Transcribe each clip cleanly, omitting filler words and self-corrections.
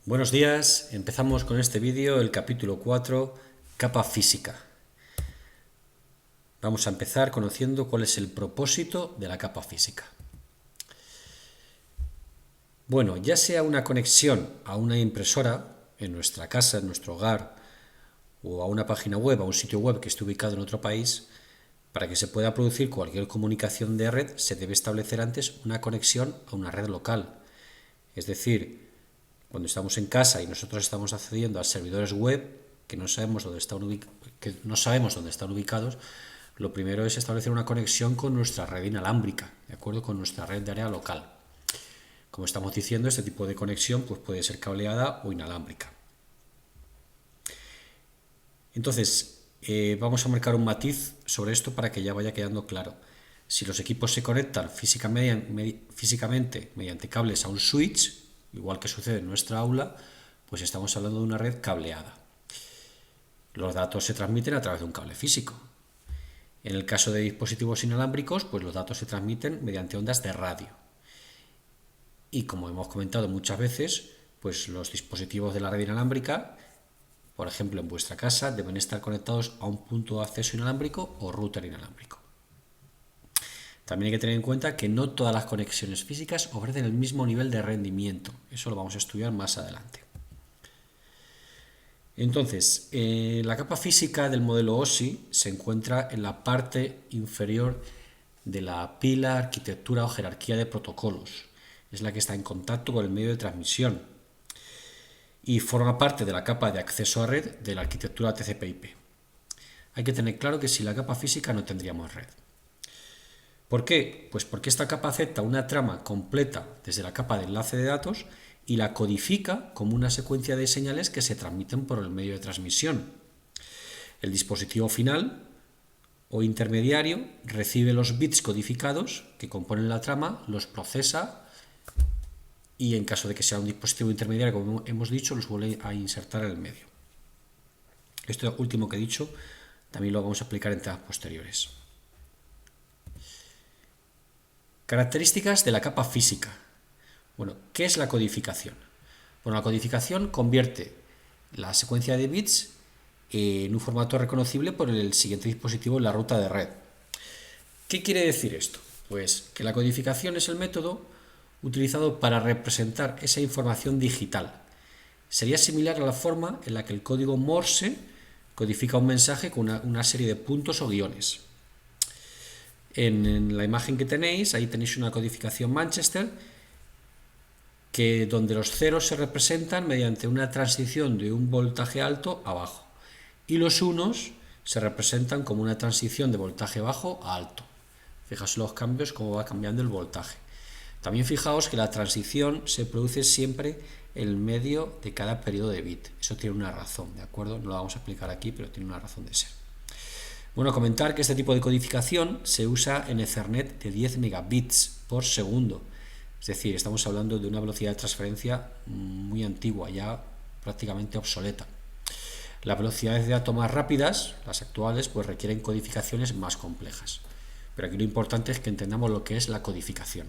Buenos días, empezamos con este vídeo, el capítulo 4, capa física. Vamos a empezar conociendo cuál es el propósito de la capa física. Bueno, ya sea una conexión a una impresora en nuestra casa, en nuestro hogar, o a una página web, a un sitio web que esté ubicado en otro país, para que se pueda producir cualquier comunicación de red se debe establecer antes una conexión a una red local. Es decir, cuando estamos en casa y nosotros estamos accediendo a servidores web que no sabemos dónde están ubicados, lo primero es establecer una conexión con nuestra red inalámbrica, ¿de acuerdo? Con nuestra red de área local. Como estamos diciendo, este tipo de conexión pues puede ser cableada o inalámbrica. Entonces, vamos a marcar un matiz sobre esto para que ya vaya quedando claro. Si los equipos se conectan físicamente mediante cables a un switch, igual que sucede en nuestra aula, pues estamos hablando de una red cableada. Los datos se transmiten a través de un cable físico. En el caso de dispositivos inalámbricos, pues los datos se transmiten mediante ondas de radio. Y como hemos comentado muchas veces, pues los dispositivos de la red inalámbrica, por ejemplo en vuestra casa, deben estar conectados a un punto de acceso inalámbrico o router inalámbrico. También hay que tener en cuenta que no todas las conexiones físicas ofrecen el mismo nivel de rendimiento. Eso lo vamos a estudiar más adelante. Entonces, la capa física del modelo OSI se encuentra en la parte inferior de la pila, arquitectura o jerarquía de protocolos. Es la que está en contacto con el medio de transmisión y forma parte de la capa de acceso a red de la arquitectura TCP/IP. Hay que tener claro que sin la capa física no tendríamos red. ¿Por qué? Pues porque esta capa acepta una trama completa desde la capa de enlace de datos y la codifica como una secuencia de señales que se transmiten por el medio de transmisión. El dispositivo final o intermediario recibe los bits codificados que componen la trama, los procesa y en caso de que sea un dispositivo intermediario, como hemos dicho, los vuelve a insertar en el medio. Esto último que he dicho también lo vamos a aplicar en temas posteriores. Características de la capa física. Bueno, ¿qué es la codificación? Bueno, la codificación convierte la secuencia de bits en un formato reconocible por el siguiente dispositivo en la ruta de red. ¿Qué quiere decir esto? Pues que la codificación es el método utilizado para representar esa información digital. Sería similar a la forma en la que el código Morse codifica un mensaje con una serie de puntos o guiones. En la imagen que tenéis, ahí tenéis una codificación Manchester, donde los ceros se representan mediante una transición de un voltaje alto a bajo y los unos se representan como una transición de voltaje bajo a alto. Fijaos los cambios, cómo va cambiando el voltaje. También fijaos que la transición se produce siempre en medio de cada periodo de bit. Eso tiene una razón, ¿de acuerdo? No lo vamos a explicar aquí, pero tiene una razón de ser. Bueno, comentar que este tipo de codificación se usa en Ethernet de 10 megabits por segundo. Es decir, estamos hablando de una velocidad de transferencia muy antigua, ya prácticamente obsoleta. Las velocidades de datos más rápidas, las actuales, pues requieren codificaciones más complejas. Pero aquí lo importante es que entendamos lo que es la codificación.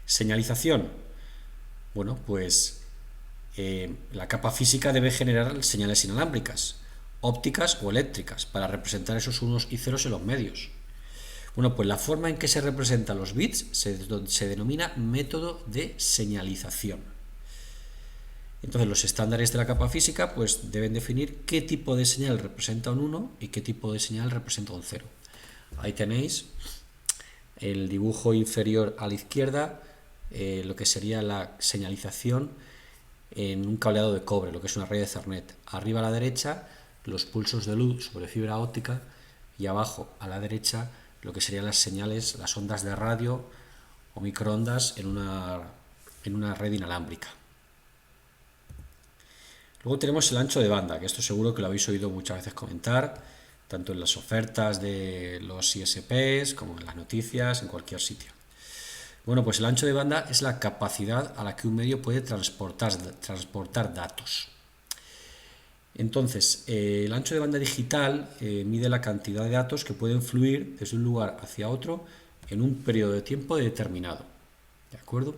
Señalización. Bueno, pues la capa física debe generar señales inalámbricas, ópticas o eléctricas, para representar esos unos y ceros en los medios. Bueno, pues la forma en que se representan los bits se denomina método de señalización. Entonces los estándares de la capa física pues deben definir qué tipo de señal representa un 1 y qué tipo de señal representa un 0. Ahí tenéis el dibujo inferior a la izquierda, lo que sería la señalización en un cableado de cobre, lo que es una red de Ethernet. Arriba a la derecha los pulsos de luz sobre fibra óptica y abajo a la derecha lo que serían las señales, las ondas de radio o microondas en una red inalámbrica. Luego tenemos el ancho de banda, que esto seguro que lo habéis oído muchas veces comentar, tanto en las ofertas de los ISPs como en las noticias, en cualquier sitio. Bueno, pues el ancho de banda es la capacidad a la que un medio puede transportar datos. Entonces, el ancho de banda digital mide la cantidad de datos que pueden fluir desde un lugar hacia otro en un periodo de tiempo determinado. ¿De acuerdo?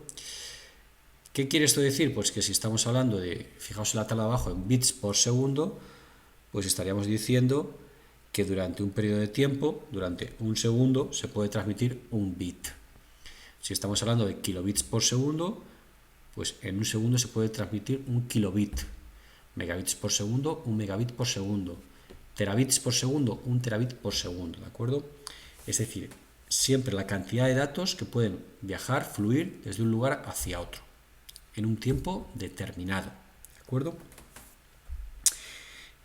¿Qué quiere esto decir? Pues que si estamos hablando de, fijaos en la tabla de abajo, en bits por segundo, pues estaríamos diciendo que durante un periodo de tiempo, durante un segundo, se puede transmitir un bit. Si estamos hablando de kilobits por segundo, pues en un segundo se puede transmitir un kilobit. Megabits por segundo, un megabit por segundo. Terabits por segundo, un terabit por segundo, ¿de acuerdo? Es decir, siempre la cantidad de datos que pueden viajar, fluir desde un lugar hacia otro, en un tiempo determinado, ¿de acuerdo?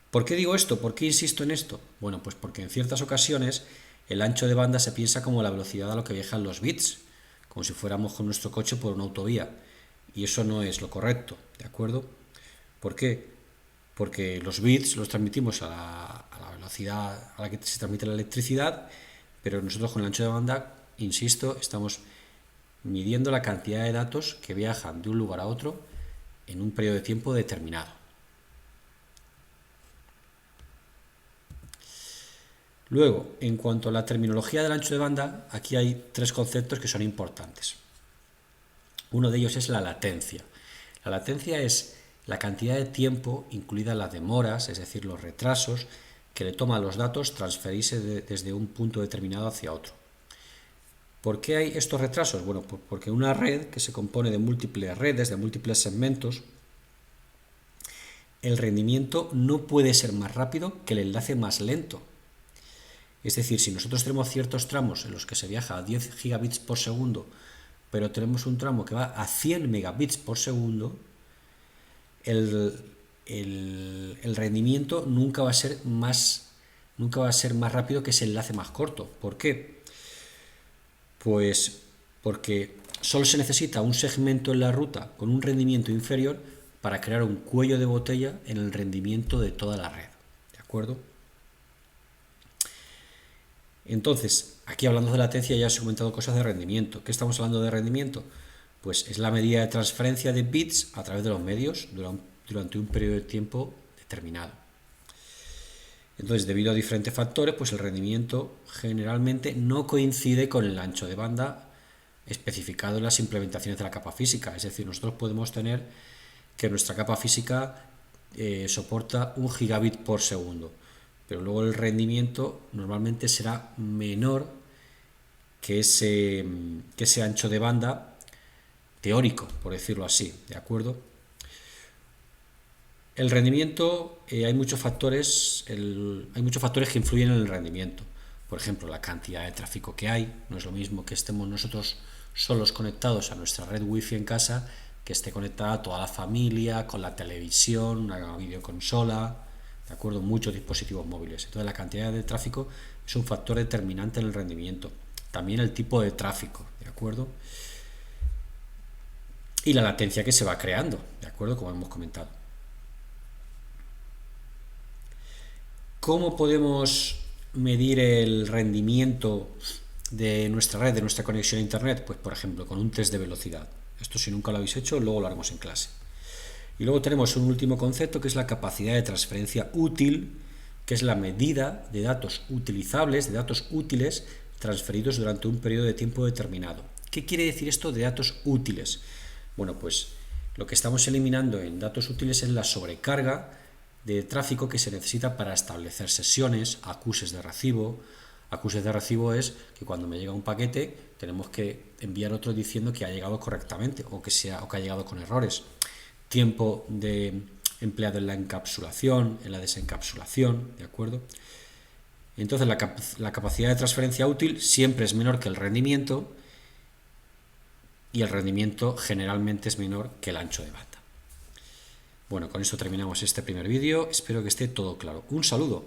¿Por qué digo esto? ¿Por qué insisto en esto? Bueno, pues porque en ciertas ocasiones el ancho de banda se piensa como la velocidad a la que viajan los bits, como si fuéramos con nuestro coche por una autovía, y eso no es lo correcto, ¿de acuerdo? ¿Por qué? Porque los bits los transmitimos a la velocidad a la que se transmite la electricidad, pero nosotros con el ancho de banda, insisto, estamos midiendo la cantidad de datos que viajan de un lugar a otro en un periodo de tiempo determinado. Luego, en cuanto a la terminología del ancho de banda, aquí hay tres conceptos que son importantes. Uno de ellos es la latencia. La latencia es la cantidad de tiempo, incluida las demoras, es decir, los retrasos, que le toma a los datos transferirse desde un punto determinado hacia otro. ¿Por qué hay estos retrasos? Bueno, porque una red que se compone de múltiples redes, de múltiples segmentos, el rendimiento no puede ser más rápido que el enlace más lento. Es decir, si nosotros tenemos ciertos tramos en los que se viaja a 10 gigabits por segundo, pero tenemos un tramo que va a 100 megabits por segundo, el rendimiento nunca va a ser más rápido que ese enlace más corto. ¿Por qué? Pues porque solo se necesita un segmento en la ruta con un rendimiento inferior para crear un cuello de botella en el rendimiento de toda la red. ¿De acuerdo? Entonces, aquí hablando de latencia ya os he comentado cosas de rendimiento. ¿Qué estamos hablando de rendimiento? Pues es la medida de transferencia de bits a través de los medios durante un periodo de tiempo determinado. Entonces, debido a diferentes factores, pues el rendimiento generalmente no coincide con el ancho de banda especificado en las implementaciones de la capa física. Es decir, nosotros podemos tener que nuestra capa física soporta 1 gigabit por segundo, pero luego el rendimiento normalmente será menor que ese ancho de banda teórico, por decirlo así, ¿de acuerdo? El rendimiento, hay muchos factores que influyen en el rendimiento. Por ejemplo, la cantidad de tráfico que hay. No es lo mismo que estemos nosotros solos conectados a nuestra red wifi en casa, que esté conectada toda la familia, con la televisión, una videoconsola, ¿de acuerdo? Muchos dispositivos móviles. Entonces la cantidad de tráfico es un factor determinante en el rendimiento. También el tipo de tráfico, ¿de acuerdo? Y la latencia que se va creando, ¿de acuerdo? Como hemos comentado. ¿Cómo podemos medir el rendimiento de nuestra red, de nuestra conexión a internet? Pues por ejemplo con un test de velocidad. Esto si nunca lo habéis hecho, luego lo haremos en clase. Y luego tenemos un último concepto que es la capacidad de transferencia útil, que es la medida de datos utilizables, de datos útiles transferidos durante un periodo de tiempo determinado. ¿Qué quiere decir esto de datos útiles? Bueno, pues lo que estamos eliminando en datos útiles es la sobrecarga de tráfico que se necesita para establecer sesiones, acuses de recibo. Acuses de recibo es que cuando me llega un paquete tenemos que enviar otro diciendo que ha llegado correctamente o que ha llegado con errores. Tiempo empleado en la encapsulación, en la desencapsulación, ¿de acuerdo? Entonces la capacidad de transferencia útil siempre es menor que el rendimiento, y el rendimiento generalmente es menor que el ancho de banda. Bueno, con esto terminamos este primer vídeo. Espero que esté todo claro. Un saludo.